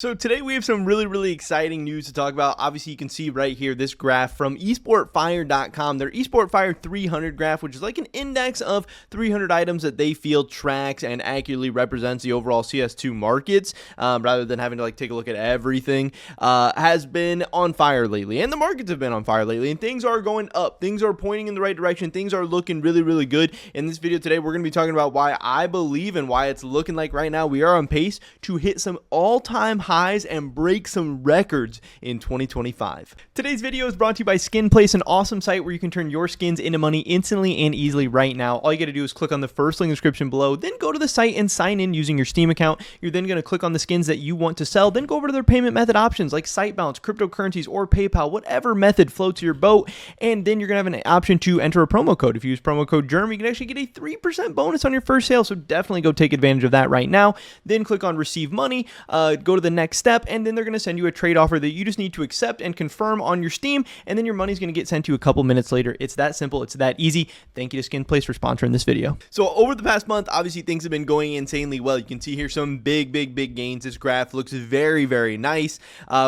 So today we have some really exciting news to talk about. Obviously, you can see right here this graph from esportfire.com, their esportfire 300 graph, which is like an index of 300 items that they feel tracks and accurately represents the overall CS2 markets, rather than having to like take a look at everything, has been on fire lately. And the markets have been on fire lately, and things are going up. Things are pointing in the right direction. Things are looking really good. In this video today, we're going to be talking about why I believe and why it's looking like right now we are on pace to hit some all-time highs and break some records in 2025. Today's video is brought to you by SkinPlace, an awesome site where you can turn your skins into money instantly and easily right now. All you got to do is click on the first link in the description below, then go to the site and sign in using your Steam account. You're then going to click on the skins that you want to sell, then go over to their payment method options like site balance, cryptocurrencies, or PayPal, whatever method floats your boat, and then you're going to have an option to enter a promo code. If you use promo code GERM, you can actually get a 3% bonus on your first sale, so definitely go take advantage of that right now. Then click on receive money, go to the next step, and then they're going to send you a trade offer that you just need to accept and confirm on your Steam, and then your money's going to get sent to you a couple minutes later. It's that simple. It's that easy. Thank you to SkinPlace for sponsoring this video. So over the past month, obviously things have been going insanely well. You can see here some big gains. This graph looks very nice.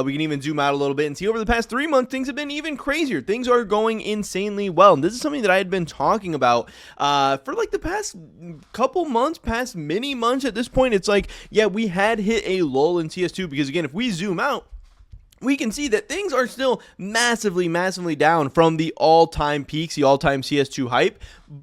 We can even zoom out a little bit and see over the past 3 months, things have been even crazier. Things are going insanely well. And this is something that I had been talking about for like the past couple months, past many months at this point. It's like, yeah, we had hit a lull in CS2 because again, if we zoom out, we can see that things are still massively down from the all-time peaks, the all-time CS2 hype.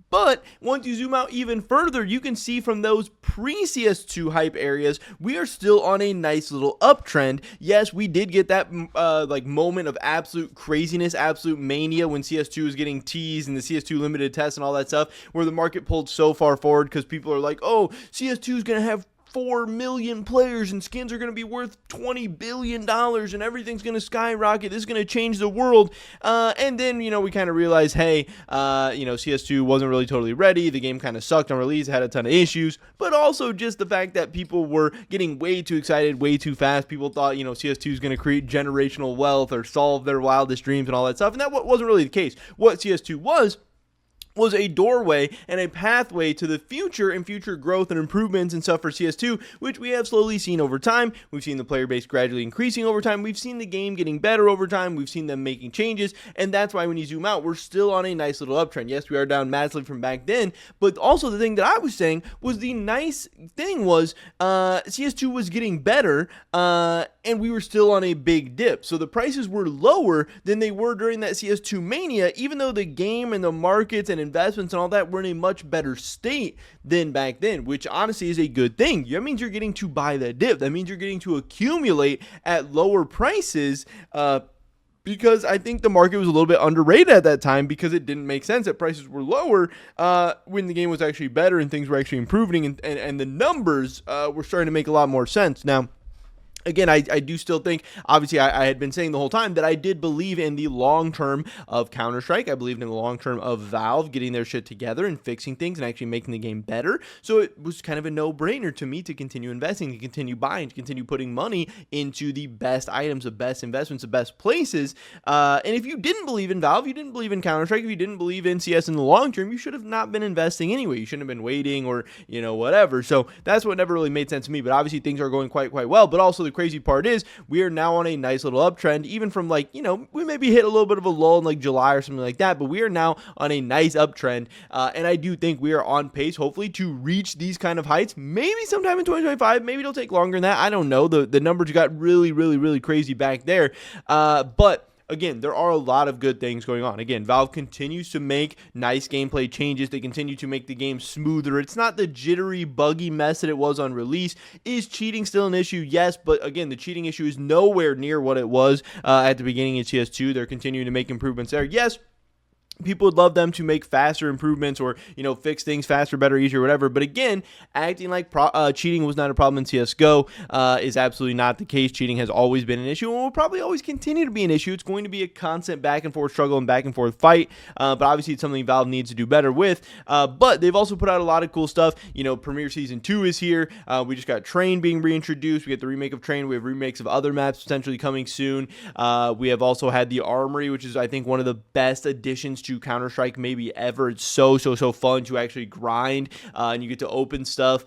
But once you zoom out even further, you can see from those pre-CS2 hype areas, we are still on a nice little uptrend. Yes, we did get that like moment of absolute craziness, absolute mania when CS2 was getting teased and the CS2 limited test and all that stuff, where the market pulled so far forward because people are like, oh, CS2 is going to have 4 million players and skins are going to be worth $20 billion and everything's going to skyrocket. This is going to change the world. And then, we kind of realized, hey, CS2 wasn't really totally ready. The game kind of sucked on release, had a ton of issues, but also just the fact that people were getting way too excited, way too fast. People thought, CS2 is going to create generational wealth or solve their wildest dreams and all that stuff. And that wasn't really the case. What CS2 was a doorway and a pathway to the future and future growth and improvements and stuff for CS2, which we have slowly seen over time. We've seen the player base gradually increasing over time. We've seen the game getting better over time. We've seen them making changes, and that's why when you zoom out, we're still on a nice little uptrend. Yes, we are down massively from back then, but also the thing that I was saying was the nice thing was CS2 was getting better, and we were still on a big dip. So the prices were lower than they were during that CS2 mania, even though the game and the markets and investments and all that were in a much better state than back then, which honestly is a good thing. That means you're getting to buy the dip. That means you're getting to accumulate at lower prices, because I think the market was a little bit underrated at that time because it didn't make sense that prices were lower when the game was actually better and things were actually improving and the numbers were starting to make a lot more sense. Now, again, I do still think, obviously, I had been saying the whole time that I did believe in the long term of Counter-Strike. I believed in the long term of Valve getting their shit together and fixing things and actually making the game better. So it was kind of a no-brainer to me to continue investing, to continue buying, to continue putting money into the best items, the best investments, the best places. And if you didn't believe in Valve, you didn't believe in Counter-Strike, if you didn't believe in CS in the long term, you should have not been investing anyway. You shouldn't have been waiting or, whatever. So that's what never really made sense to me. But obviously things are going quite well. But also the crazy part is we are now on a nice little uptrend, even from we maybe hit a little bit of a lull in like July or something like that, but we are now on a nice uptrend, and I do think we are on pace hopefully to reach these kind of heights maybe sometime in 2025. Maybe it'll take longer than that. I don't know. The numbers got really crazy back there, but again, there are a lot of good things going on. Again, Valve continues to make nice gameplay changes. They continue to make the game smoother. It's not the jittery, buggy mess that it was on release. Is cheating still an issue? Yes, but again, the cheating issue is nowhere near what it was at the beginning of CS2. They're continuing to make improvements there. Yes, people would love them to make faster improvements or, fix things faster, better, easier, whatever. But again, acting like cheating was not a problem in CSGO is absolutely not the case. Cheating has always been an issue and will probably always continue to be an issue. It's going to be a constant back and forth struggle and back and forth fight. But obviously it's something Valve needs to do better with. But they've also put out a lot of cool stuff. Premier Season 2 is here. We just got Train being reintroduced. We get the remake of Train. We have remakes of other maps potentially coming soon. We have also had the Armory, which is, I think, one of the best additions CS2 Counter-Strike maybe ever. It's so fun to actually grind, and you get to open stuff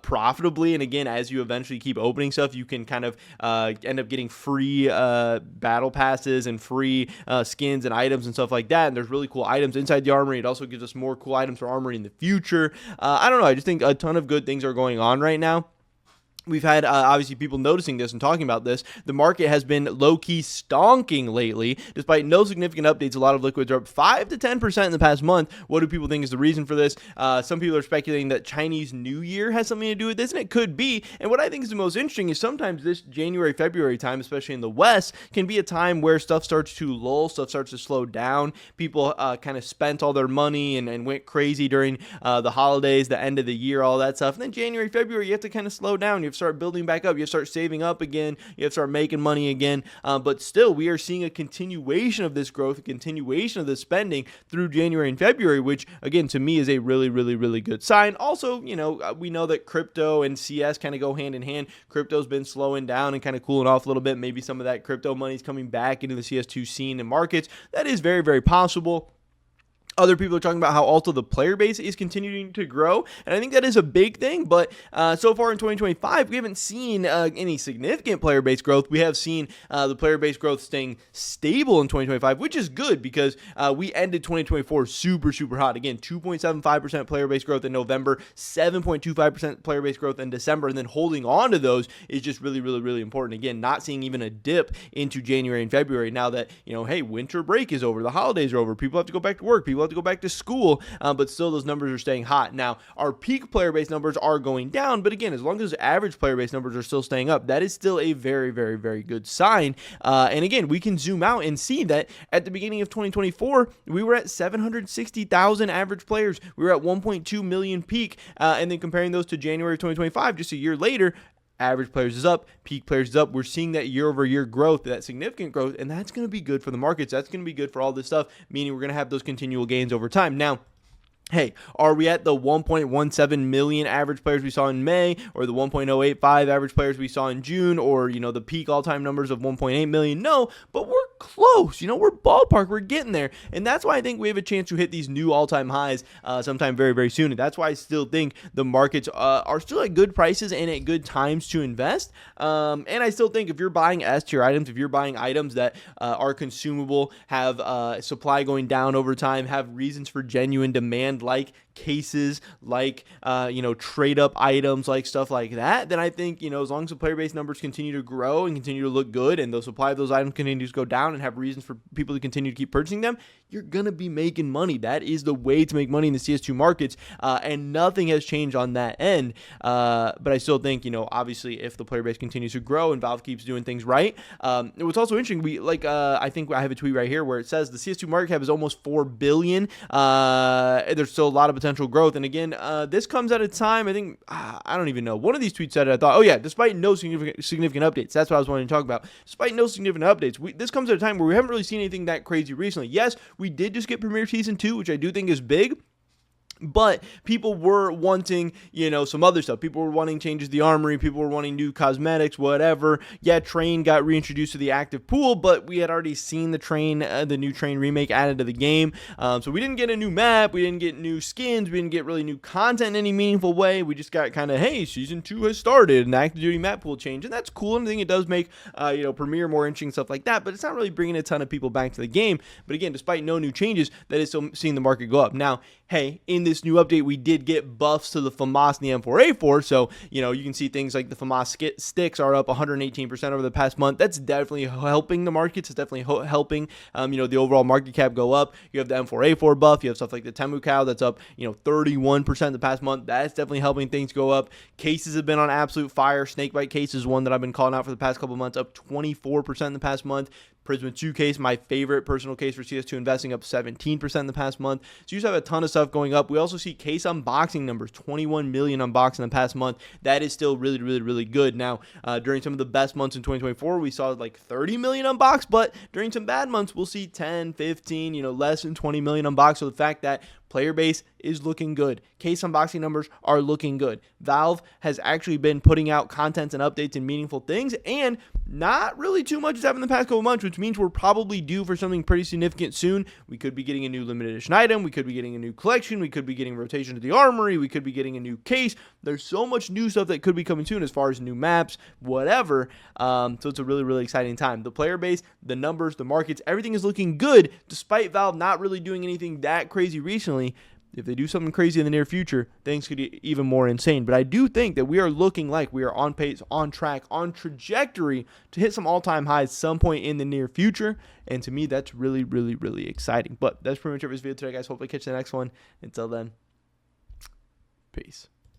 profitably. And again, as you eventually keep opening stuff, you can kind of end up getting free battle passes and free skins and items and stuff like that. And there's really cool items inside the armory. It also gives us more cool items for armory in the future. I don't know. I just think a ton of good things are going on right now. We've had, obviously, people noticing this and talking about this. The market has been low-key stonking lately. Despite no significant updates, a lot of liquids are up 5 to 10% in the past month. What do people think is the reason for this? Some people are speculating that Chinese New Year has something to do with this, and it could be. And what I think is the most interesting is sometimes this January, February time, especially in the West, can be a time where stuff starts to lull, stuff starts to slow down. People kind of spent all their money and went crazy during the holidays, the end of the year, all that stuff. And then January, February, you have to kind of slow down. You have to start building back up. You have to start saving up again. You have to start making money again. But still, we are seeing a continuation of this growth, a continuation of this spending through January and February, which, again, to me is a really good sign. Also, we know that crypto and CS kind of go hand in hand. Crypto's been slowing down and kind of cooling off a little bit. Maybe some of that crypto money is coming back into the CS2 scene and markets. That is very possible. Other people are talking about how also the player base is continuing to grow, and I think that is a big thing. But so far in 2025, we haven't seen any significant player base growth. We have seen the player base growth staying stable in 2025, which is good because we ended 2024 super hot. Again, 2.75% player base growth in November, 7.25% player base growth in December, and then holding on to those is just really important. Again, not seeing even a dip into January and February now that, hey, winter break is over, the holidays are over, people have to go back to work, people have to go back to school, but still those numbers are staying hot. Now, our peak player base numbers are going down, but again, as long as average player base numbers are still staying up, that is still a very good sign. And again, we can zoom out and see that at the beginning of 2024, we were at 760,000 average players. We were at 1.2 million peak, and then comparing those to January of 2025, just a year later, average players is up, peak players is up. We're seeing that year-over-year growth, that significant growth, and that's going to be good for the markets. That's going to be good for all this stuff, meaning we're going to have those continual gains over time. Now, hey, are we at the 1.17 million average players we saw in May, or the 1.085 average players we saw in June, or, the peak all-time numbers of 1.8 million? No, but we're close. We're ballpark. We're getting there. And that's why I think we have a chance to hit these new all-time highs sometime very soon. And that's why I still think the markets are still at good prices and at good times to invest. And I still think if you're buying S-tier items, if you're buying items that are consumable, have supply going down over time, have reasons for genuine demand, like cases, like trade up items, like stuff like that, then I think as long as the player base numbers continue to grow and continue to look good, and the supply of those items continues to go down and have reasons for people to continue to keep purchasing them, you're gonna be making money. That is the way to make money in the CS2 markets, and nothing has changed on that end. But I still think obviously if the player base continues to grow and Valve keeps doing things right, what's also interesting, I think I have a tweet right here where it says the CS2 market cap is almost 4 billion. There's still a lot of potential growth, and again, this comes at a time, I think, I don't even know, one of these tweets said it, I thought, oh yeah, despite no significant updates, that's what I was wanting to talk about, despite no significant updates, this comes at a time where we haven't really seen anything that crazy recently. Yes, we did just get Premier Season 2, which I do think is big, but people were wanting, some other stuff. People were wanting changes to the armory. People were wanting new cosmetics, whatever. Yeah, Train got reintroduced to the active pool, but we had already seen the new Train remake added to the game. So we didn't get a new map. We didn't get new skins. We didn't get really new content in any meaningful way. We just got kind of, hey, Season 2 has started, and the active duty map pool change. And that's cool. And I think it does make, Premier more interesting, stuff like that. But it's not really bringing a ton of people back to the game. But again, despite no new changes, that is still seeing the market go up. Now, hey, in this new update, we did get buffs to the FAMAS and the M4A4, so, you can see things like the FAMAS sticks are up 118% over the past month. That's definitely helping the markets. It's definitely helping, the overall market cap go up. You have the M4A4 buff. You have stuff like the Temu Cow that's up, 31% the past month. That's definitely helping things go up. Cases have been on absolute fire. Snakebite case is one that I've been calling out for the past couple months, up 24% in the past month. Prisma 2 case, my favorite personal case for CS2 investing, up 17% in the past month. So you just have a ton of stuff going up. We also see case unboxing numbers, 21 million unboxed in the past month. That is still really good. Now, during some of the best months in 2024, we saw like 30 million unboxed, but during some bad months, we'll see 10, 15, less than 20 million unboxed. So the fact that Player base is looking good. Case unboxing numbers are looking good. Valve has actually been putting out content and updates and meaningful things, and not really too much has happened in the past couple months, which means we're probably due for something pretty significant soon. We could be getting a new limited edition item. We could be getting a new collection. We could be getting rotation to the armory. We could be getting a new case. There's so much new stuff that could be coming soon as far as new maps, whatever. So it's a really, really exciting time. The player base, the numbers, the markets, everything is looking good despite Valve not really doing anything that crazy recently. If they do something crazy in the near future, things could get even more insane. But I do think that we are looking like we are on pace, on track, on trajectory to hit some all-time highs some point in the near future. And to me, that's really, really, really exciting. But that's pretty much it for this video today, guys. Hopefully catch the next one. Until then, peace.